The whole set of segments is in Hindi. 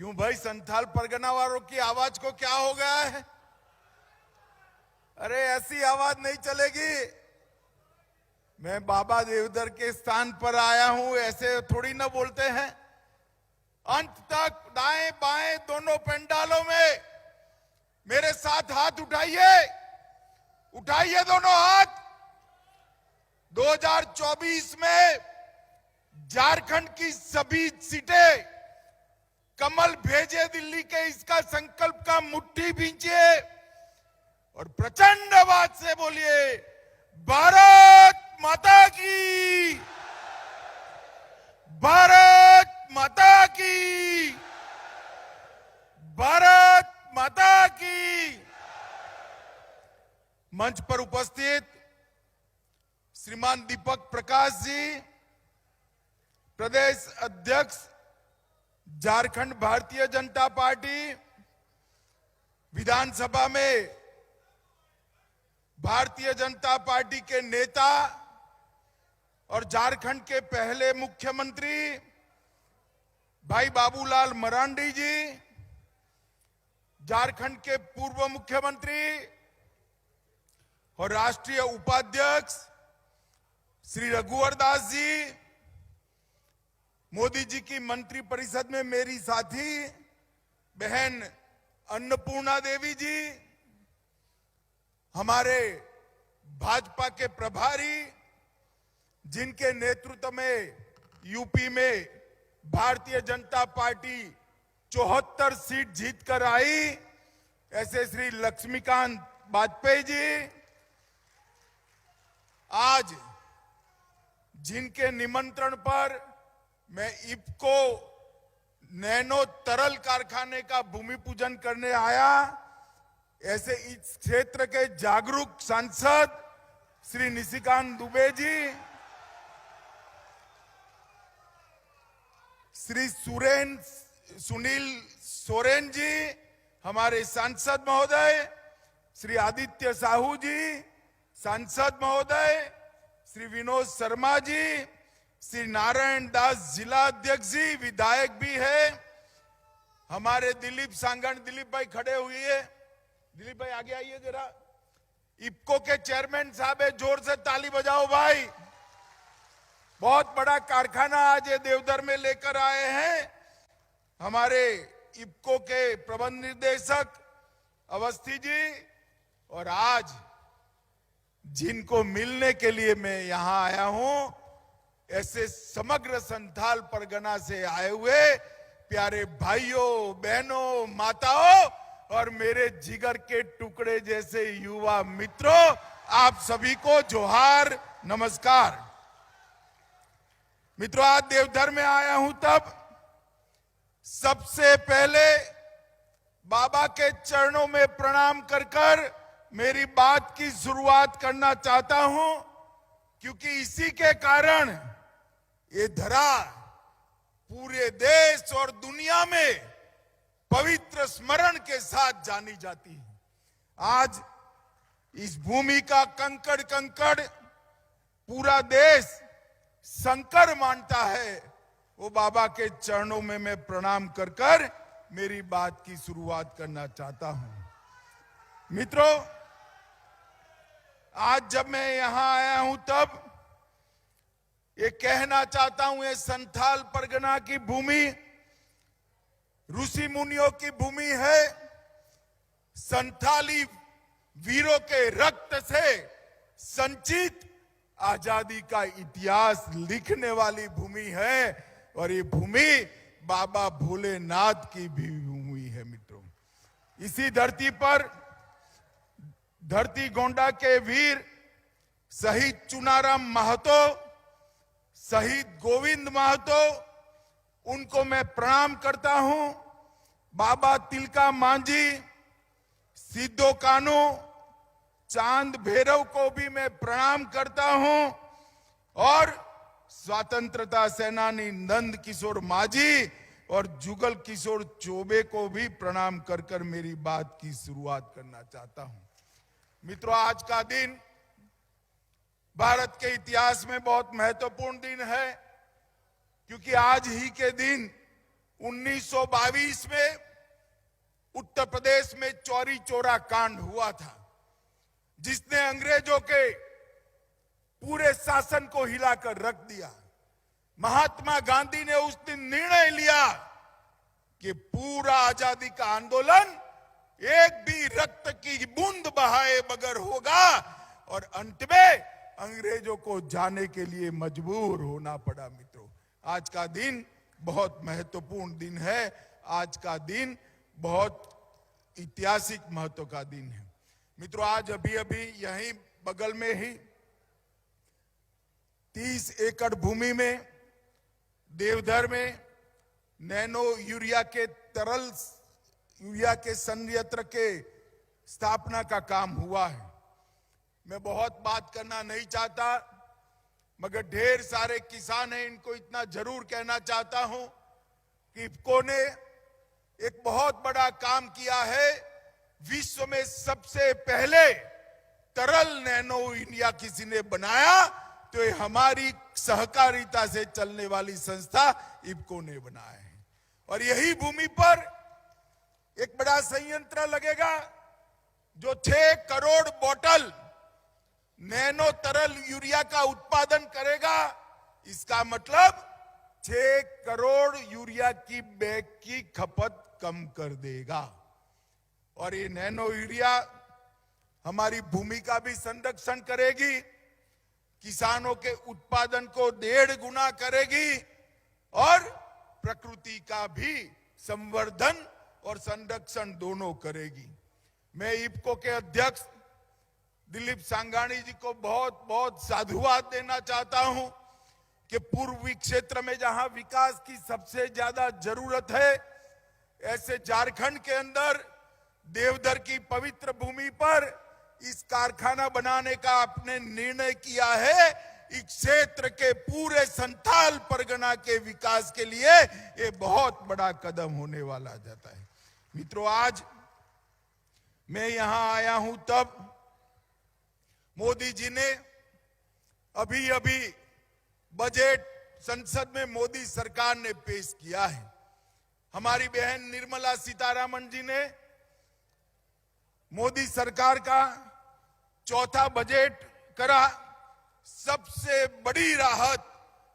क्यों भाई, संथाल परगना वालों की आवाज को क्या हो गया है? अरे ऐसी आवाज नहीं चलेगी। मैं बाबा देवधर के स्थान पर आया हूं, ऐसे थोड़ी ना बोलते हैं। अंत तक दाएं बाएं दोनों पंडालों में मेरे साथ हाथ उठाइए, उठाइए दोनों हाथ। 2024 में झारखंड की सभी सीटें कमल भेजे दिल्ली के, इसका संकल्प का मुट्ठी भींचिए और प्रचंड आवाज से बोलिए, भारत माता की, भारत माता की, भारत माता की। मंच पर उपस्थित श्रीमान दीपक प्रकाश जी, प्रदेश अध्यक्ष झारखंड भारतीय जनता पार्टी, विधानसभा में भारतीय जनता पार्टी के नेता और झारखंड के पहले मुख्यमंत्री भाई बाबूलाल मरांडी जी, झारखंड के पूर्व मुख्यमंत्री और राष्ट्रीय उपाध्यक्ष श्री रघुवर दास जी, मोदी जी की मंत्रिपरिषद में मेरी साथी बहन अन्नपूर्णा देवी जी, हमारे भाजपा के प्रभारी जिनके नेतृत्व में यूपी में भारतीय जनता पार्टी 74 सीट जीतकर आई, ऐसे श्री लक्ष्मीकांत वाजपेयी जी, आज जिनके निमंत्रण पर मैं इफ्को नैनो तरल कारखाने का भूमि पूजन करने आया, ऐसे इस क्षेत्र के जागरूक सांसद श्री निशिकांत दुबे जी, श्री सुनील सोरेन जी, हमारे सांसद महोदय, श्री आदित्य साहू जी सांसद महोदय, श्री विनोद शर्मा जी, श्री नारायण दास जिला अध्यक्ष जी, विधायक भी है, हमारे दिलीप सांगण, दिलीप भाई खड़े हुए हैं, दिलीप भाई आगे आइए जरा। इफ्को के चेयरमैन साहब है, जोर से ताली बजाओ भाई। बहुत बड़ा कारखाना आज ये देवधर में लेकर आए हैं हमारे इफ्को के प्रबंध निदेशक अवस्थी जी, और आज जिनको मिलने के लिए मैं यहां आया हूं, ऐसे समग्र संथाल परगना से आए हुए प्यारे भाइयों बहनों माताओं और मेरे जिगर के टुकड़े जैसे युवा मित्रों, आप सभी को जोहार, नमस्कार। मित्रों, आज देवधर में आया हूं तब सबसे पहले बाबा के चरणों में प्रणाम कर मेरी बात की शुरुआत करना चाहता हूं, क्योंकि इसी के कारण ये धरा पूरे देश और दुनिया में पवित्र स्मरण के साथ जानी जाती है। आज इस भूमि का कंकड़ कंकड़ पूरा देश संकर मानता है, वो बाबा के चरणों में मैं प्रणाम कर मेरी बात की शुरुआत करना चाहता हूं। मित्रों, आज जब मैं यहां आया हूं तब ये कहना चाहता हूं, ये संथाल परगना की भूमि ऋषि मुनियों की भूमि है, संथाली वीरों के रक्त से संचित आजादी का इतिहास लिखने वाली भूमि है, और ये भूमि बाबा भोलेनाथ की भी भूमि है। मित्रों, इसी धरती पर धरती गोंडा के वीर शहीद चुनाराम महतो, शहीद गोविंद महतो, उनको मैं प्रणाम करता हूं। बाबा तिलका मांझी, सिद्धो कानू, चांद भैरव को भी मैं प्रणाम करता हूं, और स्वतंत्रता सेनानी नंद किशोर माझी और जुगल किशोर चौबे को भी प्रणाम कर मेरी बात की शुरुआत करना चाहता हूं। मित्रों, आज का दिन भारत के इतिहास में बहुत महत्वपूर्ण दिन है, क्योंकि आज ही के दिन 1922 में उत्तर प्रदेश में चौरी चौरा कांड हुआ था, जिसने अंग्रेजों के पूरे शासन को हिलाकर रख दिया। महात्मा गांधी ने उस दिन निर्णय लिया कि पूरा आजादी का आंदोलन एक भी रक्त की बूंद बहाए बगैर होगा, और अंत में अंग्रेजों को जाने के लिए मजबूर होना पड़ा। मित्रों, आज का दिन बहुत महत्वपूर्ण दिन है। आज का दिन बहुत ऐतिहासिक महत्व का दिन है। मित्रों, आज अभी अभी यहीं बगल में ही 30 एकड़ भूमि में देवधर में नैनो यूरिया के तरल यूरिया के संयंत्र के स्थापना का काम हुआ है। मैं बहुत बात करना नहीं चाहता, मगर ढेर सारे किसान हैं, इनको इतना जरूर कहना चाहता हूं कि इफ्को ने एक बहुत बड़ा काम किया है। विश्व में सबसे पहले तरल नैनो यूरिया किसी ने बनाया तो ये हमारी सहकारिता से चलने वाली संस्था इफ्को ने बनाया है। और यही भूमि पर एक बड़ा संयंत्र लगेगा जो 6 करोड़ बोतल नैनो तरल यूरिया का उत्पादन करेगा। इसका मतलब 6 करोड़ यूरिया की बैग की खपत कम कर देगा। और ये नैनो यूरिया हमारी भूमि का भी संरक्षण करेगी, किसानों के उत्पादन को 1.5 गुना करेगी और प्रकृति का भी संवर्धन और संरक्षण दोनों करेगी। मैं इफ्को के अध्यक्ष दिलीप सांघानी जी को बहुत बहुत साधुवाद देना चाहता हूं कि पूर्वी क्षेत्र में जहां विकास की सबसे ज्यादा जरूरत है, ऐसे झारखंड के अंदर देवधर की पवित्र भूमि पर इस कारखाना बनाने का आपने निर्णय किया है। इस क्षेत्र के पूरे संथाल परगना के विकास के लिए ये बहुत बड़ा कदम होने वाला जाता है। मित्रों, आज मैं यहां आया हूं तब मोदी जी ने अभी अभी बजट संसद में मोदी सरकार ने पेश किया है। हमारी बहन निर्मला सीतारमण जी ने मोदी सरकार का चौथा बजट करा। सबसे बड़ी राहत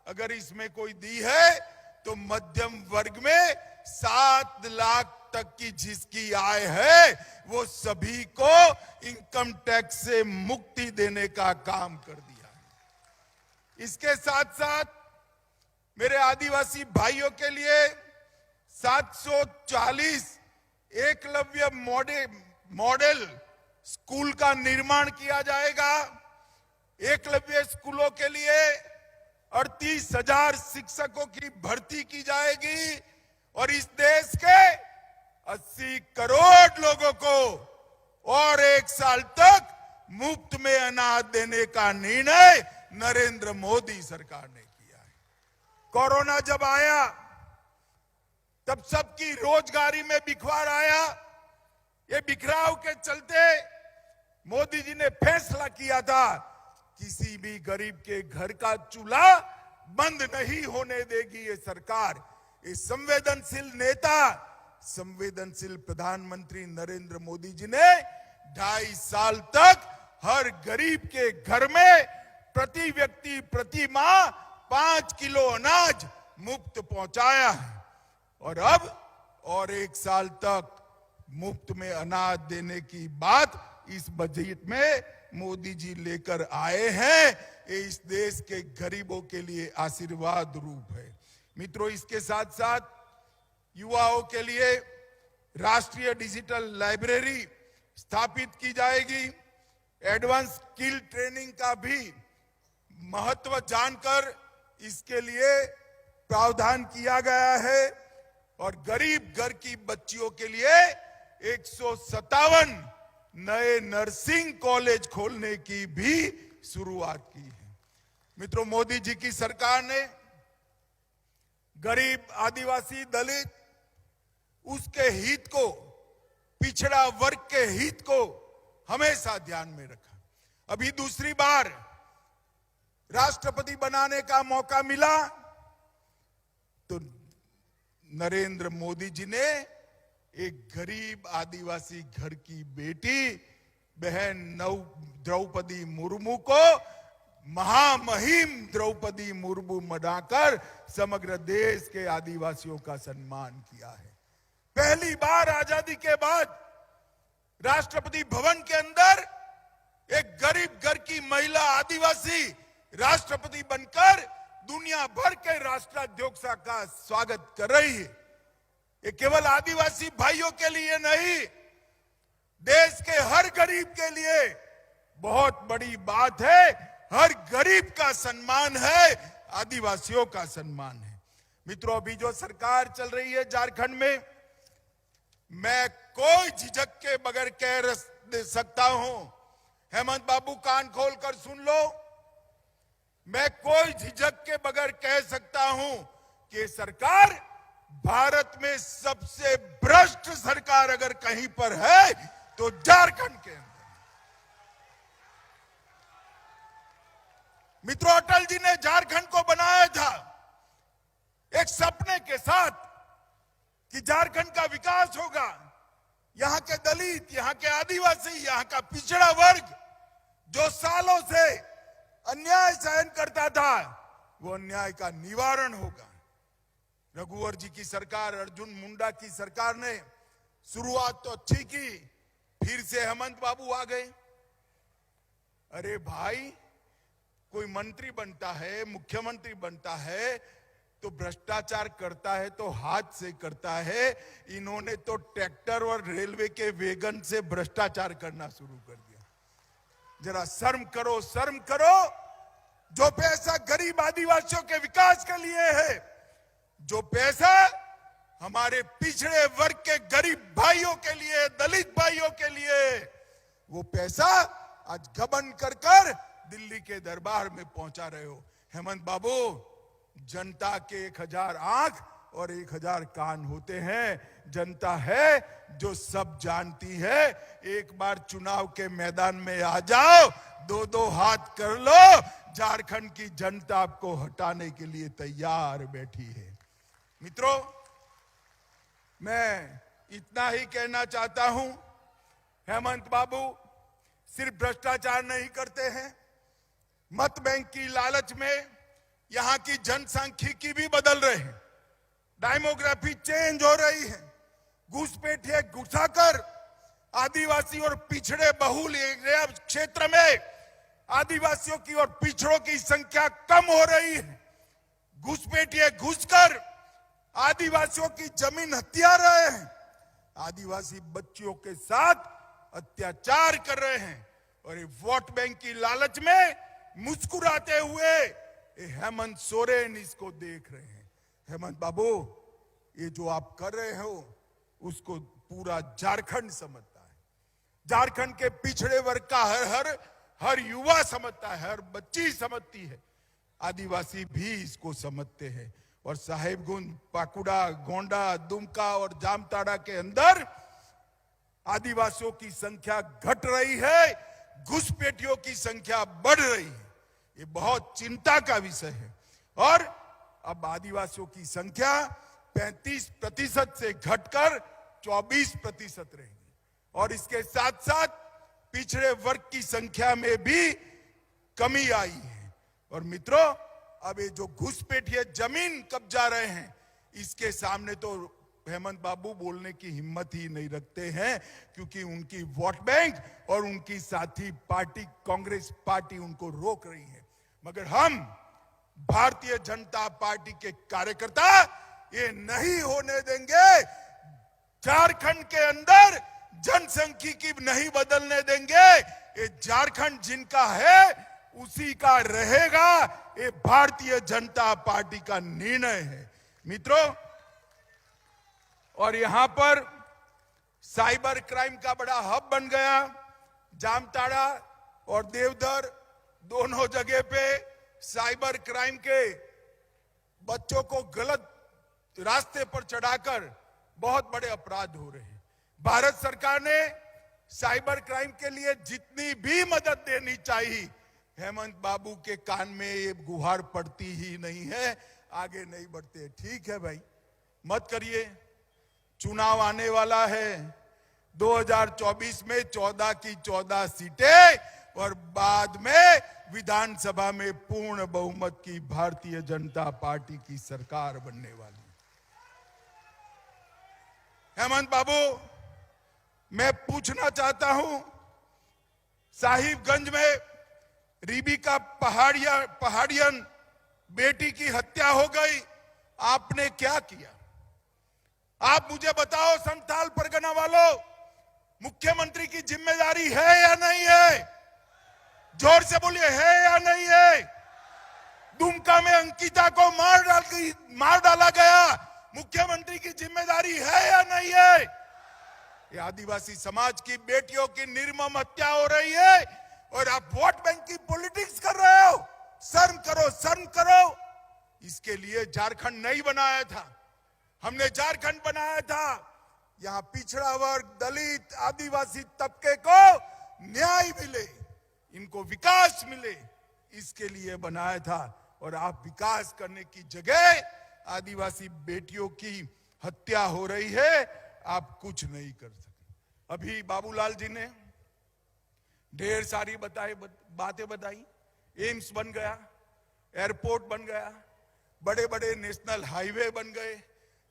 अगर इसमें कोई दी है तो मध्यम वर्ग में 7 लाख तक की जिसकी आय है वो सभी को इनकम टैक्स से मुक्ति देने का काम कर दिया है। इसके साथ साथ मेरे आदिवासी भाइयों के लिए 740 एकलव्य मॉडल स्कूल का निर्माण किया जाएगा। एकलव्य स्कूलों के लिए 38,000 शिक्षकों की भर्ती की जाएगी और इस देश के 80 करोड़ लोगों को और 1 साल तक मुफ्त में अनाज देने का निर्णय नरेंद्र मोदी सरकार ने किया है। कोरोना जब आया तब सबकी रोजगारी में बिखवार आया। ये बिखराव के चलते मोदी जी ने फैसला किया था किसी भी गरीब के घर का चूल्हा बंद नहीं होने देगी ये सरकार। ये संवेदनशील नेता, संवेदनशील प्रधानमंत्री नरेंद्र मोदी जी ने 2.5 साल तक हर गरीब के घर में प्रति व्यक्ति प्रति माह 5 किलो अनाज मुफ्त पहुंचाया है और अब और 1 साल तक मुफ्त में अनाज देने की बात इस बजट में मोदी जी लेकर आए हैं। ये इस देश के गरीबों के लिए आशीर्वाद रूप है। मित्रों, इसके साथ साथ युवाओं के लिए राष्ट्रीय डिजिटल लाइब्रेरी स्थापित की जाएगी। एडवांस स्किल ट्रेनिंग का भी महत्व जानकर इसके लिए प्रावधान किया गया है और गरीब घर की बच्चियों के लिए 157 नए नर्सिंग कॉलेज खोलने की भी शुरुआत की है। मित्रों, मोदी जी की सरकार ने गरीब, आदिवासी, दलित, उसके हित को, पिछड़ा वर्ग के हित को हमेशा ध्यान में रखा। अभी दूसरी बार राष्ट्रपति बनाने का मौका मिला तो नरेंद्र मोदी जी ने एक गरीब आदिवासी घर की बेटी बहन द्रौपदी मुर्मू को महामहिम द्रौपदी मुर्मू बनाकर समग्र देश के आदिवासियों का सम्मान किया है। पहली बार आजादी के बाद राष्ट्रपति भवन के अंदर एक गरीब घर की महिला आदिवासी राष्ट्रपति बनकर दुनिया भर के राष्ट्राध्यक्ष का स्वागत कर रही है। ये केवल आदिवासी भाइयों के लिए नहीं, देश के हर गरीब के लिए बहुत बड़ी बात है। हर गरीब का सम्मान है, आदिवासियों का सम्मान है। मित्रों, अभी जो सरकार चल रही है झारखंड में, मैं कोई झिझक के बगैर कह सकता हूं, हेमंत बाबू कान खोलकर सुन लो, मैं कोई झिझक के बगैर कह सकता हूं कि सरकार भारत में सबसे भ्रष्ट सरकार अगर कहीं पर है तो झारखंड के अंदर। मित्रों, अटल जी ने झारखंड को बनाया था एक सपने के साथ कि झारखंड का विकास होगा, यहां के दलित, यहां के आदिवासी, यहां का पिछड़ा वर्ग जो सालों से अन्याय सहन करता था, वो अन्याय का निवारण होगा। रघुवर जी की सरकार, अर्जुन मुंडा की सरकार ने शुरुआत तो अच्छी की, फिर से हेमंत बाबू आ गए। अरे भाई, कोई मंत्री बनता है, मुख्यमंत्री बनता है तो भ्रष्टाचार करता है तो हाथ से करता है। इन्होंने तो ट्रैक्टर और रेलवे के वैगन से भ्रष्टाचार करना शुरू कर दिया। जरा शर्म करो, शर्म करो। जो पैसा गरीब आदिवासियों के विकास के लिए है, जो पैसा हमारे पिछड़े वर्ग के गरीब भाइयों के लिए, दलित भाइयों के लिए, वो पैसा आज गबन कर दिल्ली के दरबार में पहुंचा रहे हो। हेमंत बाबू, जनता के 1000 आंख और 1000 कान होते हैं। जनता है जो सब जानती है। एक बार चुनाव के मैदान में आ जाओ, 2-2 हाथ कर लो, झारखंड की जनता आपको हटाने के लिए तैयार बैठी है। मित्रों, मैं इतना ही कहना चाहता हूं, हेमंत बाबू सिर्फ भ्रष्टाचार नहीं करते हैं, मत बैंक की लालच में यहां की जनसांख्यिकी भी बदल रहे हैं, डेमोग्राफी चेंज हो रही है। घुसपैठिए घुसाकर आदिवासी और पिछड़े बहुल एरिया क्षेत्र में आदिवासियों की और पिछड़ों की संख्या कम हो रही है। घुसपैठिए घुसकर आदिवासियों की जमीन हथिया रहे हैं, आदिवासी बच्चियों के साथ अत्याचार कर रहे हैं, और ये वोट बैंक की लालच में मुस्कुराते हुए हेमंत सोरेन इसको देख रहे हैं। हेमंत बाबू, ये जो आप कर रहे हो उसको पूरा झारखंड समझता है। झारखंड के पिछड़े वर्ग का हर युवा समझता है, हर बच्ची समझती है, आदिवासी भी इसको समझते हैं। और साहेबगंज, पाकुड़ा, गोंडा, दुमका और जामताड़ा के अंदर आदिवासियों की संख्या घट रही है, घुसपैठियों की संख्या बढ़ रही है। ये बहुत चिंता का विषय है। और अब आदिवासियों की संख्या 35% से घटकर 24% रहेगी। और इसके साथ साथ पिछड़े वर्ग की संख्या में भी कमी आई है। और मित्रों, अब ये जो घुसपैठिए जमीन कब्जा रहे हैं, इसके सामने तो हेमंत बाबू बोलने की हिम्मत ही नहीं रखते हैं, क्योंकि उनकी वोट बैंक और उनकी साथी पार्टी कांग्रेस पार्टी उनको रोक रही है। मगर हम भारतीय जनता पार्टी के कार्यकर्ता ये नहीं होने देंगे। झारखंड के अंदर जनसंख्यिकी नहीं बदलने देंगे। ये झारखंड जिनका है उसी का रहेगा। ये भारतीय जनता पार्टी का निर्णय है। मित्रों, और यहां पर साइबर क्राइम का बड़ा हब बन गया। जामताड़ा और देवधर दोनों जगह पे साइबर क्राइम के बच्चों को गलत रास्ते पर चढ़ाकर बहुत बड़े अपराध हो रहे हैं। भारत सरकार ने साइबर क्राइम के लिए जितनी भी मदद देनी चाहिए, हेमंत बाबू के कान में ये गुहार पड़ती ही नहीं है, आगे नहीं बढ़ते। ठीक है भाई, मत करिए। चुनाव आने वाला है 2024 में 14 की 14 सीटें और बाद में विधानसभा में पूर्ण बहुमत की भारतीय जनता पार्टी की सरकार बनने वाली। हेमंत बाबू, मैं पूछना चाहता हूं, साहिबगंज में रीबी का पहाड़ियन बेटी की हत्या हो गई, आपने क्या किया? आप मुझे बताओ संथाल परगना वालों, मुख्यमंत्री की जिम्मेदारी है या नहीं है? जोर से बोलिए, है या नहीं है? दुमका में अंकिता को मार डाला गया, मुख्यमंत्री की जिम्मेदारी है या नहीं है? ये आदिवासी समाज की बेटियों की निर्मम हत्या हो रही है और आप वोट बैंक की पॉलिटिक्स कर रहे हो। शर्म करो, शर्म करो। इसके लिए झारखंड नहीं बनाया था, हमने झारखंड बनाया था। यहां पिछड़ा वर्ग, दलित, आदिवासी तबके को न्याय मिले, इनको विकास मिले, इसके लिए बनाया था। और आप विकास करने की जगह आदिवासी बेटियों की हत्या हो रही है, आप कुछ नहीं कर सकते। अभी बाबूलाल जी ने ढेर सारी बातें बताई। एम्स बन गया, एयरपोर्ट बन गया, बड़े बड़े नेशनल हाईवे बन गए,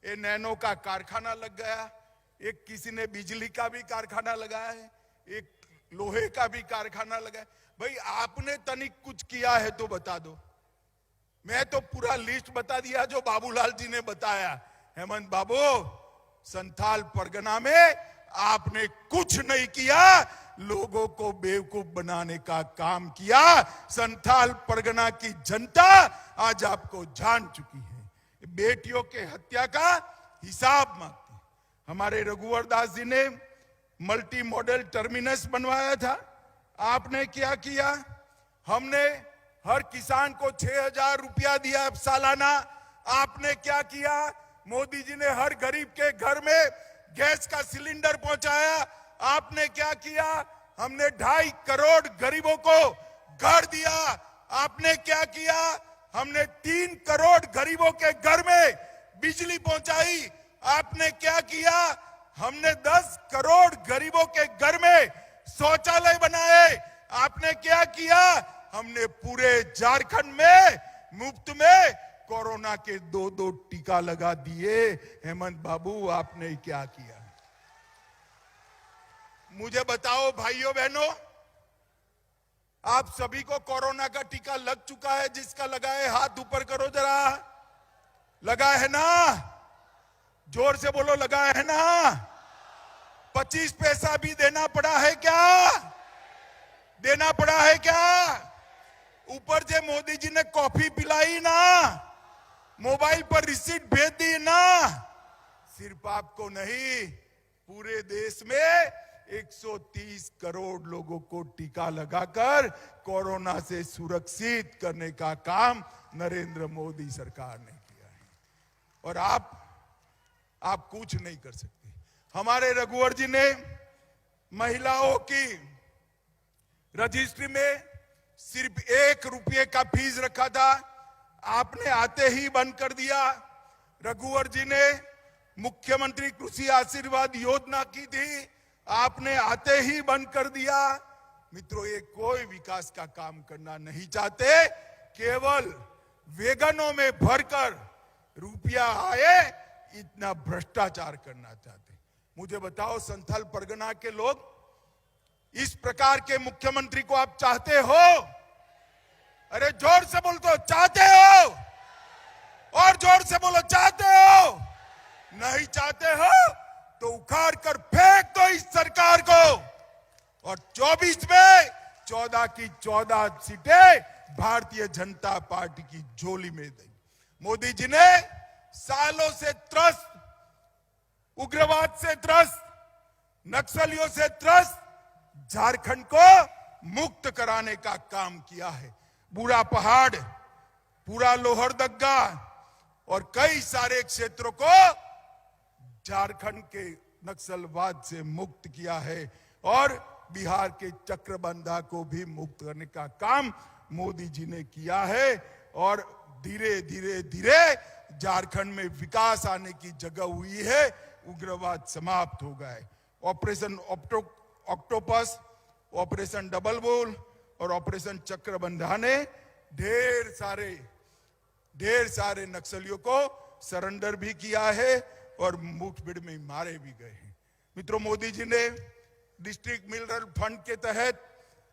ये नैनो का कारखाना लग गया, एक किसी ने बिजली का भी कारखाना लगाया है, एक लोहे का भी कारखाना लगाया। भाई आपने तनिक कुछ किया है तो बता दो। मैं तो पूरा लिस्ट बता दिया जो बाबूलाल जी ने बताया। हेमंत बाबू, संथाल परगना में आपने कुछ नहीं किया, लोगों को बेवकूफ बनाने का काम किया। संथाल परगना की जनता आज आपको जान चुकी है। बेटियों के हत्या का हिसाब मांगती। हमारे रघुवर दास जी ने मल्टी मॉडल टर्मिनस बनवाया था, आपने क्या किया? हमने हर किसान को 6,000 रुपया दिया सालाना, आपने क्या किया? मोदी जी ने हर गरीब के घर में गैस का सिलेंडर पहुंचाया, आपने क्या किया? हमने 2.5 करोड़ गरीबों को घर दिया, आपने क्या किया? हमने 3 करोड़ गरीबों के घर में बिजली पहुंचाई, आपने क्या किया? हमने 10 करोड़ गरीबों के घर में शौचालय बनाए, आपने क्या किया? हमने पूरे झारखंड में मुफ्त में कोरोना के 2 टीका लगा दिए। हेमंत बाबू, आपने क्या किया? मुझे बताओ भाइयों बहनों, आप सभी को कोरोना का टीका लग चुका है? जिसका लगा है हाथ ऊपर करो जरा। लगा है ना? जोर से बोलो, लगा है ना? 25 पैसा भी देना पड़ा है क्या? देना पड़ा है क्या? ऊपर से मोदी जी ने कॉफी पिलाई ना, मोबाइल पर रिसीट भेज दी ना। सिर्फ आपको नहीं, पूरे देश में 130 करोड़ लोगों को टीका लगाकर कोरोना से सुरक्षित करने का काम नरेंद्र मोदी सरकार ने किया है। और आप कुछ नहीं कर सकते। हमारे रघुवर जी ने महिलाओं की रजिस्ट्री में सिर्फ 1 रुपये का फीस रखा था, आपने आते ही बंद कर दिया। रघुवर जी ने मुख्यमंत्री कृषि आशीर्वाद योजना की थी, आपने आते ही बंद कर दिया। मित्रों, ये कोई विकास का काम करना नहीं चाहते, केवल वेगनों में भरकर रुपया आए इतना भ्रष्टाचार करना चाहते। मुझे बताओ, संथाल परगना के लोग इस प्रकार के मुख्यमंत्री को आप चाहते हो? अरे जोर से बोल दो, चाहते हो? और जोर से बोलो, चाहते हो? नहीं चाहते हो तो उखाड़ कर फेंक दो इस सरकार को और 24 में 14 की 14 सीटें भारतीय जनता पार्टी की झोली में दी। मोदी जी ने सालों से त्रस्त, उग्रवाद से त्रस्त, नक्सलियों से त्रस्त झारखंड को मुक्त कराने का काम किया है। बूढ़ा पहाड़, पूरा लोहरदगा और कई सारे क्षेत्रों को झारखंड के नक्सलवाद से मुक्त किया है और बिहार के चक्रबंधा को भी मुक्त करने का काम मोदी जी ने किया है। और धीरे धीरे धीरे झारखंड में विकास आने की जगह हुई है, उग्रवाद समाप्त हो गया है। Operation octopus, operation double bull और ऑपरेशन चक्रबंधा ने ढेर सारे नक्सलियों को सरेंडर भी किया है और मुठभेड़ में मारे भी गए हैं। मित्रों, मोदी जी ने डिस्ट्रिक्ट मिनरल फंड के तहत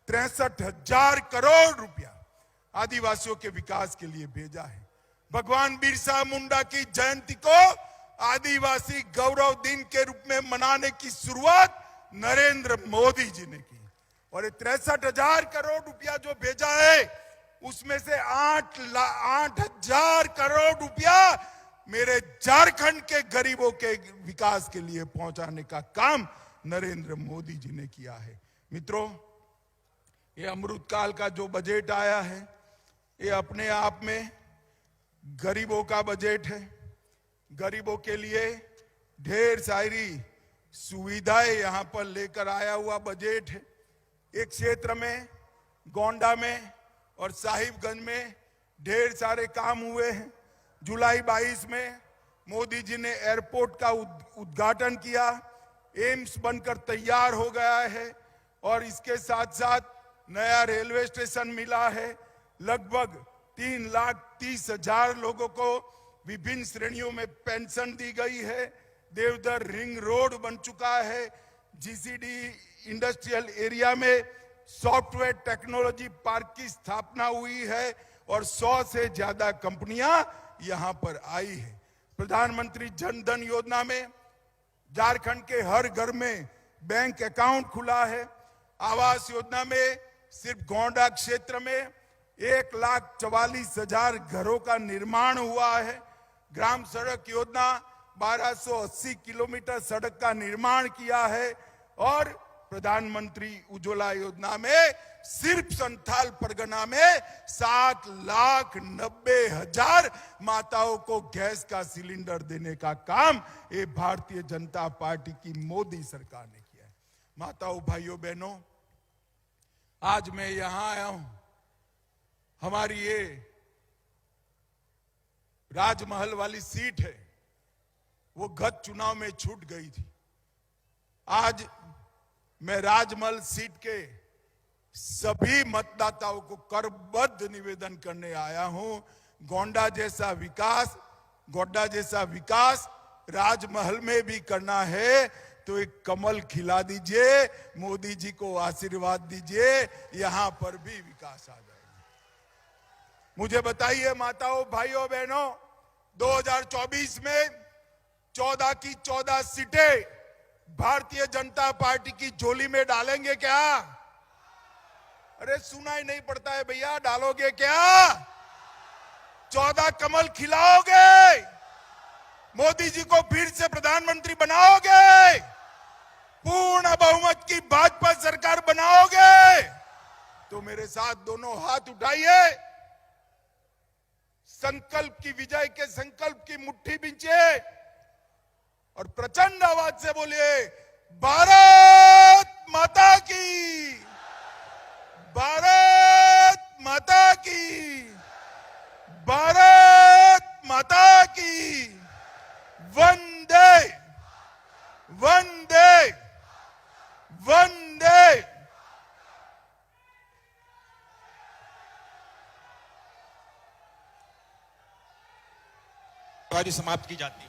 63,000 करोड़ रुपया आदिवासियों के विकास के लिए भेजा है। भगवान बिरसा मुंडा की जयंती को आदिवासी गौरव दिन के रूप में मनाने की शुरुआत नरेंद्र मोदी जी ने की और 63,000 करोड़ रुपया जो भेजा है उसमें से 8,000 करोड़ रुपया मेरे झारखंड के गरीबों के विकास के लिए पहुंचाने का काम नरेंद्र मोदी जी ने किया है। मित्रों, ये अमृतकाल का जो बजट आया है ये अपने आप में गरीबों का बजट है। गरीबों के लिए ढेर सारी सुविधाएं यहां पर लेकर आया हुआ बजट है। एक क्षेत्र में गोंडा में और साहिबगंज में ढेर सारे काम हुए हैं। जुलाई 22 में मोदी जी ने एयरपोर्ट का उद्घाटन किया, एम्स बनकर तैयार हो गया है और इसके साथ साथ नया रेलवे स्टेशन मिला है। लगभग 3,30,000 लोगों को विभिन्न श्रेणियों में पेंशन दी गई है। देवधर रिंग रोड बन चुका है। जीसीडी इंडस्ट्रियल एरिया में सॉफ्टवेयर टेक्नोलॉजी पार्क की स्थापना हुई है और 100 से ज्यादा कंपनियां यहां पर आई है। प्रधानमंत्री जन धन योजना में झारखंड के हर घर में बैंक अकाउंट खुला है। आवास योजना में सिर्फ गोंडा क्षेत्र में 1,44,000 घरों का निर्माण हुआ है। ग्राम सड़क योजना 1280 किलोमीटर सड़क का निर्माण किया है और प्रधानमंत्री उज्ज्वला योजना में सिर्फ संथाल परगना में 7,90,000 माताओं को गैस का सिलेंडर देने का काम ये भारतीय जनता पार्टी की मोदी सरकार ने किया है। माताओं, भाइयों, बहनों, आज मैं यहां आया हूं। हमारी ये राजमहल वाली सीट है, वो गत चुनाव में छूट गई थी। आज मैं राजमहल सीट के सभी मतदाताओं को करबद्ध निवेदन करने आया हूं। गोंडा जैसा विकास राजमहल में भी करना है तो एक कमल खिला दीजिए, मोदी जी को आशीर्वाद दीजिए, यहां पर भी विकास आ जाएगा। मुझे बताइए माताओं, भाइयों, बहनों, 2024 में 14 की 14 सीटें भारतीय जनता पार्टी की झोली में डालेंगे क्या? अरे सुना ही नहीं पड़ता है भैया, डालोगे क्या? 14 कमल खिलाओगे? मोदी जी को फिर से प्रधानमंत्री बनाओगे? पूर्ण बहुमत की भाजपा सरकार बनाओगे? तो मेरे साथ दोनों हाथ उठाइए, संकल्प की विजय के संकल्प की मुट्ठी बींचिए और प्रचंड आवाज से बोलिए, भारत माता की, भारत माता की, भारत माता की, वंदे वंदे वंदे। समाप्त की जाती है।